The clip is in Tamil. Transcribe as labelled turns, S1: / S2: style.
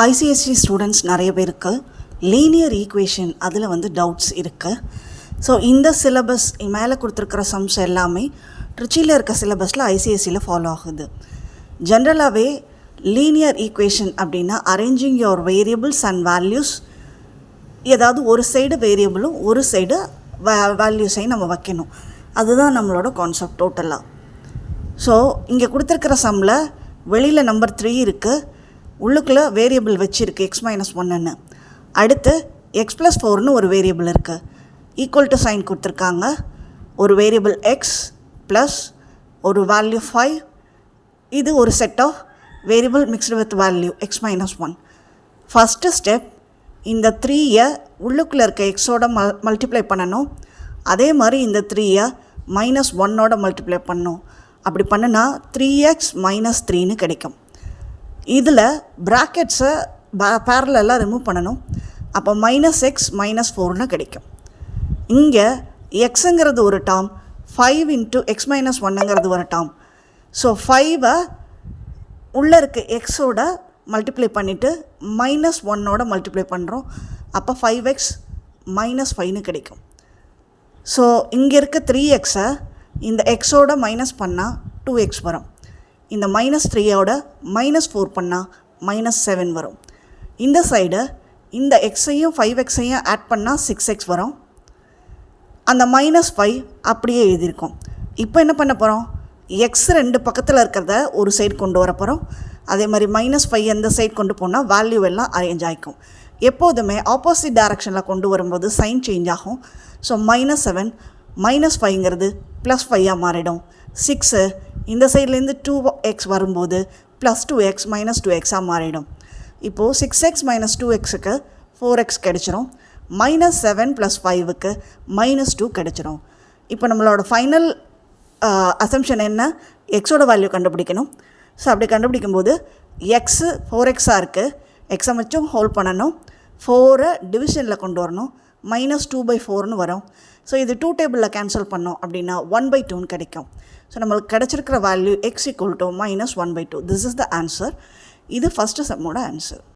S1: ஐசிஎஸ்சி ஸ்டூடெண்ட்ஸ் நிறைய பேருக்கு லீனியர் ஈக்குவேஷன் அதில் டவுட்ஸ் இருக்குது. ஸோ இந்த சிலபஸ் மேலே கொடுத்துருக்கிற சம்ஸ் எல்லாமே ட்ரிச்சியில் இருக்க சிலபஸில் ஐசிஎஸ்சியில் ஃபாலோ ஆகுது. ஜென்ரலாகவே லீனியர் ஈக்குவேஷன் அப்படின்னா arranging your variables and values, ஏதாவது ஒரு சைடு வேரியபிளும் ஒரு சைடு வேல்யூஸையும் நம்ம வைக்கணும். அதுதான் நம்மளோட கான்செப்ட் டோட்டலாக. ஸோ இங்கே கொடுத்துருக்கிற சம்மில் வெளியில் நம்பர் 3 இருக்குது, உள்ளுக்குள்ளே வேரியபிள் வச்சுருக்கு x-1ன்னு. அடுத்து x+4ன்னு ஒரு வேரியபிள் இருக்குது. ஈக்குவல் டு சைன் கொடுத்துருக்காங்க. ஒரு வேரியபிள் x ப்ளஸ் ஒரு வேல்யூ 5. இது ஒரு set of variable mixed with value x-1. First step, இந்த 3யை உள்ளுக்குள்ளே இருக்க எக்ஸோட மல்டிப்ளை பண்ணணும். அதே மாதிரி இந்த 3யை -1ஓட மல்டிப்ளை பண்ணணும். அப்படி பண்ணுனா 3x - 3ன்னு கிடைக்கும். இதில் ப்ராக்கெட்ஸை பேரலாக ரிமூவ் பண்ணணும். அப்போ -x - 4ன்னு கிடைக்கும். இங்கே எக்ஸுங்கிறது ஒரு டேர்ம், 5 × x-1ங்கிறது ஒரு டேர்ம். ஸோ 5ஐ உள்ளே இருக்க எக்ஸோட மல்டிப்ளை பண்ணிவிட்டு -1ஓட மல்டிப்ளை பண்ணுறோம். அப்போ 5x - 5ன்னு கிடைக்கும். ஸோ இங்கே இருக்க 3xஐ இந்த எக்ஸோட மைனஸ் பண்ணால் 2x வரும். இந்த -3ஓட -4 பண்ணால் -7 வரும். இந்த சைடு இந்த எக்ஸையும் 5xஐயும் ஆட் பண்ணால் 6x வரும். அந்த -5 அப்படியே எழுதியிருக்கோம். இப்போ என்ன பண்ண போகிறோம், எக்ஸ் 2 பக்கத்தில் இருக்கிறத ஒரு சைடு கொண்டு வர போகிறோம். அதே மாதிரி -5 எந்த சைடு கொண்டு போனால் வேல்யூ எல்லாம் அரேஞ்ச் ஆகிக்கும். எப்போதுமே ஆப்போசிட் டைரக்ஷனில் கொண்டு வரும்போது சைன் சேஞ்ச் ஆகும். ஸோ -7 -5ங்கிறது +5ஆக மாறிடும். 6 இந்த சைட்லேருந்து 2x வரும்போது +2x -2xஆக மாறிடும். இப்போது 6x - 2xக்கு 4x கிடச்சிரும். -7 + 5க்கு -2 கிடச்சிரும். இப்போ நம்மளோட ஃபைனல் அசம்ஷன் என்ன, எக்ஸோட வேல்யூ கண்டுபிடிக்கணும். ஸோ அப்படி கண்டுபிடிக்கும்போது எக்ஸு 4xஆக இருக்குது. எக்ஸை மட்டும் ஹோல்ட் பண்ணணும். 4 டிவிஷனில் கொண்டு வரணும். -2/4ன்னு வரும். ஸோ இது 2 டேபிளில் கேன்சல் பண்ணோம் அப்படின்னா 1/2ன்னு கிடைக்கும். ஸோ நம்மளுக்கு கிடச்சிருக்கிற value x = -1/2. This is the answer. இது ஃபஸ்ட்டு சம்மோட ஆன்சர்.